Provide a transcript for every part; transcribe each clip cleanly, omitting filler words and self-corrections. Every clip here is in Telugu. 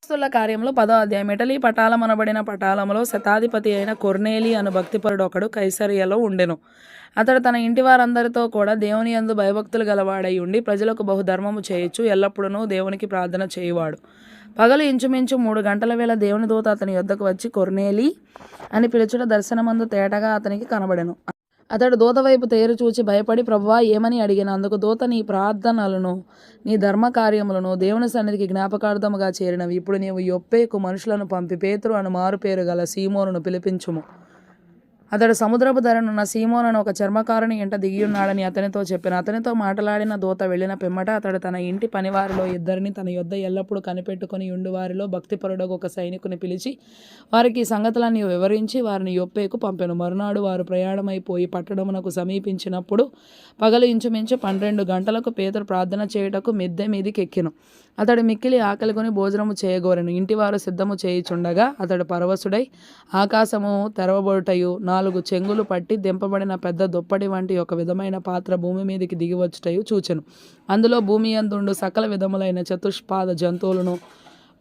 అపోస్తలుల కార్యములు 10వ అధ్యాయం. ఇటలీ పటాలమనబడిన పటాలములో శతాధిపతి అయిన కొర్నేలి అను భక్తిపరుడొకడు కైసరియలో ఉండెను. అతడు తన ఇంటి వారందరితో కూడా దేవుని యందు భయభక్తులు గలవాడై ఉండి ప్రజలకు బహుధర్మము చేయుచు ఎల్లప్పుడూ దేవునికి ప్రార్థన చేయువాడు. పగలు ఇంచుమించు 3 గంటల వేళ దేవుని దూత అతని యొద్దకు వచ్చి కొర్నేలి అని పిలుచుట దర్శనమందు తేటగా అతనికి కనబడెను. అతడు దూత వైపు తేరు చూచి భయపడి, ప్రభువా ఏమని అడిగిన. అందుకు దూత, నీ ప్రార్థనలను నీ ధర్మకార్యములను దేవుని సన్నిధికి జ్ఞాపకార్థముగా చేరినవి. ఇప్పుడు నీవు యొప్పేకు మనుషులను పంపి పేతురు అను మారు పేరు గల సీమోనును పిలిపించుము. అతడు సముద్రపు ధరనున్న సీమోనను ఒక చర్మకారుని ఇంట దిగియున్నాడని అతనితో చెప్పాను. అతనితో మాట్లాడిన దూత వెళ్ళిన పిమ్మట అతడు తన ఇంటి పనివారిలో 2 తన యొద్ద ఎల్లప్పుడూ కనిపెట్టుకుని ఉండు వారిలో భక్తిపరుడకు ఒక సైనికుని పిలిచి వారికి ఈ సంగతులన్నీ వివరించి వారిని యొప్పేకు పంపెను. మరునాడు వారు ప్రయాణమైపోయి పట్టణమునకు సమీపించినప్పుడు పగలు ఇంచుమించు 12 గంటలకు పేతురు ప్రార్థన చేయుటకు మిద్దె మీదికెక్కెను. అతడు మిక్కిలి ఆకలిగొని భోజనము చేయగోరెను. ఇంటివారు సిద్ధము చేయుచుండగా అతడు పరవశుడై ఆకాశము తెరవబడుటయు 4 చెంగులు పట్టి దింపబడిన పెద్ద దుప్పటి వంటి ఒక విధమైన పాత్ర భూమి మీదకి దిగివచ్చుటయు చూచెను. అందులో భూమి యందుండు సకల విధములైన చతుష్పాద జంతువులను,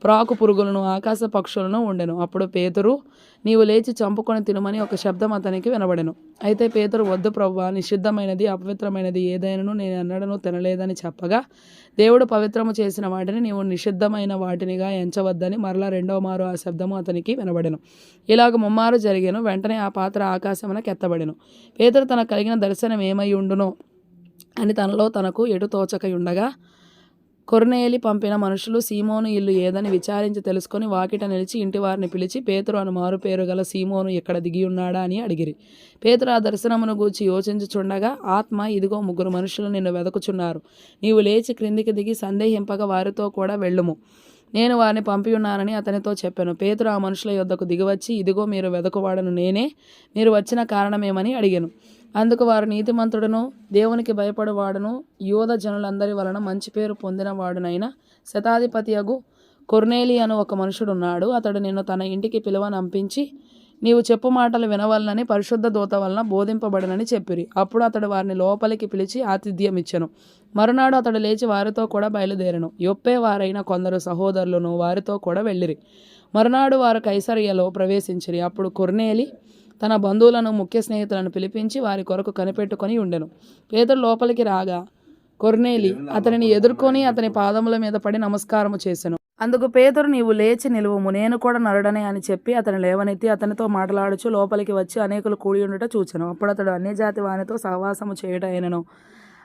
ప్రాకు పురుగులను, ఆకాశ పక్షులను ఉండెను. అప్పుడు పేతురు, నీవు లేచి చంపుకొని తినుమని ఒక శబ్దం అతనికి వినబడెను. అయితే పేతురు, వద్దు ప్రభువా, నిషిద్ధమైనది అపవిత్రమైనది ఏదైనను నేను ఎన్నడూ తినలేదని చెప్పగా, దేవుడు పవిత్రము చేసిన వాటిని నీవు నిషిద్ధమైన వాటినిగా ఎంచవద్దని మరలా 2వ మారు ఆ శబ్దము అతనికి వినబడెను. ఇలాగ 3 మారు జరిగెను. వెంటనే ఆ పాత్ర ఆకాశమునకు ఎత్తబడెను. పేతురు తనకు కలిగిన దర్శనం ఏమై ఉండునో అని తనలో తనకు ఎటు తోచకయుండగా కొర్నేలి పంపిన మనుషులు సీమోను ఇల్లు ఏదని విచారించి తెలుసుకొని వాకిట నిలిచి ఇంటి వారిని పిలిచి, పేతురు అను మారు పేరు గల సీమోను ఇక్కడ దిగియున్నాడా అని అడిగిరి. పేతురు ఆ దర్శనమును గూర్చి యోచించుచుండగా ఆత్మ, ఇదిగో 3 మనుషులు నిన్ను వెదకుచున్నారు. నీవు లేచి క్రిందికి దిగి సందేహింపగా వారితో కూడా వెళ్ళుము. నేను వారిని పంపియున్నానని అతనితో చెప్పాను. పేతురు ఆ మనుషుల యొద్దకు దిగివచ్చి, ఇదిగో మీరు వెదకువాడను నేనే, మీరు వచ్చిన కారణమేమని అడిగాను. అందుకు వారు, నీతిమంతుడును దేవునికి భయపడువాడును యూద జనులందరి వలన మంచి పేరు పొందినవాడునైన శతాధిపతియగు కొర్నేలి అను ఒక మనుషుడున్నాడు. అతడు నిన్ను తన ఇంటికి పిలువనంపించి నీవు చెప్పు మాటలు వినవలనని పరిశుద్ధ దూత వలన బోధింపబడనని చెప్పిరి. అప్పుడు అతడు వారిని లోపలికి పిలిచి ఆతిథ్యమిచ్చెను. మరునాడు అతడు లేచి వారితో కూడా బయలుదేరెను. యొప్పే వారైన కొందరు సహోదరులను వారితో కూడా వెళ్ళిరి. మరునాడు వారు కైసరియలో ప్రవేశించిరి. అప్పుడు కొర్నేలి తన బంధువులను, ముఖ్య స్నేహితులను పిలిపించి వారి కొరకు కనిపెట్టుకొని ఉండెను. పేతురు లోపలికి రాగా కొర్నేలి అతనిని ఎదుర్కొని అతని పాదముల మీద పడి నమస్కారము చేసెను. అందుకు పేతురు, నీవు లేచి నిలువుము, నేను కూడా నరుడనే అని చెప్పి అతని లేవనెత్తి అతనితో మాట్లాడుచు లోపలికి వచ్చి అనేకులు కూడి ఉండుట చూచెను. అప్పుడు అతడు అన్యజాతి వానితో సహవాసము చేయుట అయినను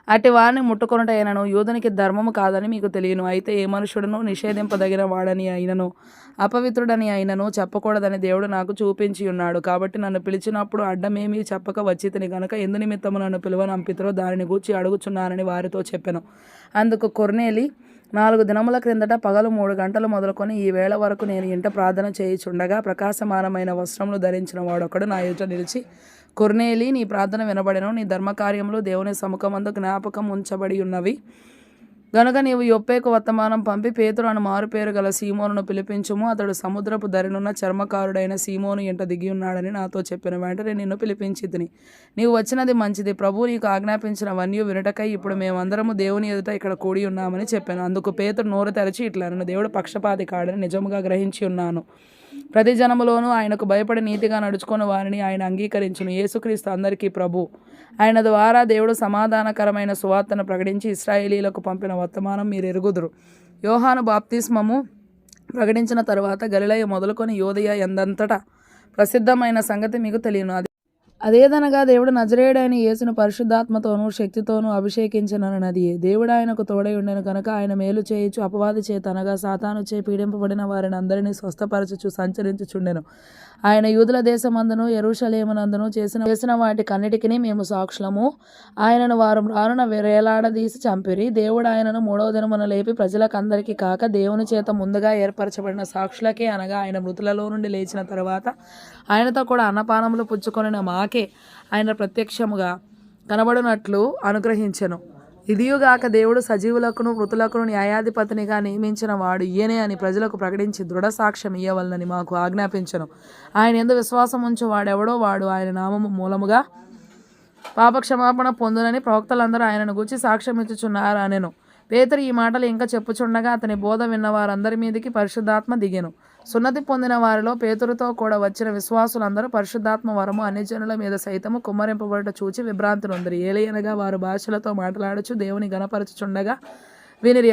అట్టి వారిని ముట్టుకొనుట అయినను యూదునికి ధర్మము కాదని మీకు తెలియను. అయితే ఏ మనుషుడును నిషేధింపదగిన వాడని అయినను అపవిత్రుడని అయినను చెప్పకూడదని దేవుడు నాకు చూపించి ఉన్నాడు. కాబట్టి నన్ను పిలిచినప్పుడు అడ్డమేమీ చెప్పక వచ్చితిని గనుక ఎందు నిమిత్తము నన్ను పిలువనంపితురో దానిని గూర్చి అడుగుచున్నానని వారితో చెప్పెను. అందుకు కొర్నేలి, 4 దినముల క్రిందట పగలు 3 గంటలు మొదలుకొని ఈ వేళ వరకు నేను ఇంట ప్రార్థన చేయుచుండగా ప్రకాశమానమైన వస్త్రములు ధరించిన వాడొకడు నా ఎదుట నిలిచి, కొర్నేలి, నీ ప్రార్థన వినబడెను, నీ ధర్మకార్యములు దేవుని సముఖమందు జ్ఞాపకం ఉంచబడి ఉన్నవి గనుక నీవు యొప్పేకు వర్తమానం పంపి పేతురు అను మారు పేరు గల సీమోనును పిలిపించుము. అతడు సముద్రపు ధరనున్న చర్మకారుడైన సీమోను ఇంట దిగియున్నాడని నాతో చెప్పిన. వెంటనే నిన్ను పిలిపించితిని. నీవు వచ్చినది మంచిది. ప్రభువు నీకు ఆజ్ఞాపించినవన్నీ వినుటకై ఇప్పుడు మేమందరము దేవుని ఎదుట ఇక్కడ కూడి ఉన్నామని చెప్పాను. అందుకు పేతురు నోరు తెరచి ఇట్లనెను, దేవుడు పక్షపాతి కాడని నిజముగా గ్రహించి ఉన్నాను. ప్రతి జనములోనూ ఆయనకు భయపడి నీతిగా నడుచుకుని వారిని ఆయన అంగీకరించును. యేసుక్రీస్తు అందరికీ ప్రభు. ఆయన ద్వారా దేవుడు సమాధానకరమైన సువార్తను ప్రకటించి ఇశ్రాయేలీలకు పంపిన వర్తమానం మీరు ఎరుగుదురు. యోహాను బాప్తిస్మము ప్రకటించిన తరువాత గలిలయ మొదలుకొని యూదయ యందంతటా ప్రసిద్ధమైన సంగతి మీకు తెలియను. అదేదనగా దేవుడు నజరేయుడైన యేసును పరిశుద్ధాత్మతోనూ శక్తితోనూ అభిషేకించనన్నది. దేవుడు ఆయనకు తోడై ఉండెను కనుక ఆయన మేలు చేయుచు అపవాది చేత అనగా సాతాను చే పీడింపబడిన వారిని అందరినీ స్వస్థపరచుచు సంచరించుచుండెను. ఆయన యూదుల దేశమందును యెరూషలేమునందును చేసిన వాటికన్నిటికీ మేము సాక్షులము. ఆయనను వారు రానున వేలాడదీసి చంపిరి. దేవుడు ఆయనను 3వ దినమున లేపి ప్రజలకందరికీ కాక దేవుని చేత ముందుగా ఏర్పరచబడిన సాక్షులకే, అనగా ఆయన మృతులలో నుండి లేచిన తరువాత ఆయనతో కూడా అన్నపానములు పుచ్చుకొనిన మాకే ఆయన ప్రత్యక్షముగా కనబడినట్లు అనుగ్రహించెను. ఇదియుగాక దేవుడు సజీవులకును మృతులకును న్యాయాధిపతినిగా నియమించిన వాడు ఈయనే అని ప్రజలకు ప్రకటించి దృఢ సాక్ష్యం ఇయ్యవలనని మాకు ఆజ్ఞాపించెను. ఆయన యందు విశ్వాసం ఉంచు వాడెవడో వాడు ఆయన నామము మూలముగా పాపక్షమాపణ పొందునని ప్రవక్తలందరూ ఆయనను గూర్చి సాక్ష్యం ఇచ్చుచున్నారు అనెను. పేతురు ఈ మాటలు ఇంకా చెప్పుచుండగా అతని బోధ విన్న వారందరి మీదికి పరిశుద్ధాత్మ దిగెను. సున్నతి పొందిన వారిలో పేతురుతో కూడా వచ్చిన విశ్వాసులందరూ పరిశుద్ధాత్మ వరము అన్యజనుల మీద సైతము కుమ్మరింపబడుట చూచి విభ్రాంతి నొందిరి. ఏలయనగా వారు భాషలతో మాట్లాడుచు దేవుని గణపరచుచుండగా వినిరి.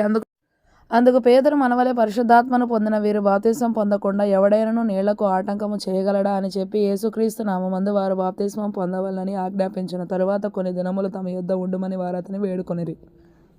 అందుకు పేతురు, మనవలే పరిశుద్ధాత్మను పొందిన వీరు బాప్తిస్మం పొందకుండా ఎవడైనను నీళ్లకు ఆటంకము చేయగలడా అని చెప్పి యేసుక్రీస్తు నామమందు వారు బాప్తిస్మం పొందవలనని ఆజ్ఞాపించిన తరువాత కొన్ని దినములు తమ యొద్ద ఉండుమని వారు అతని వేడుకొనిరి.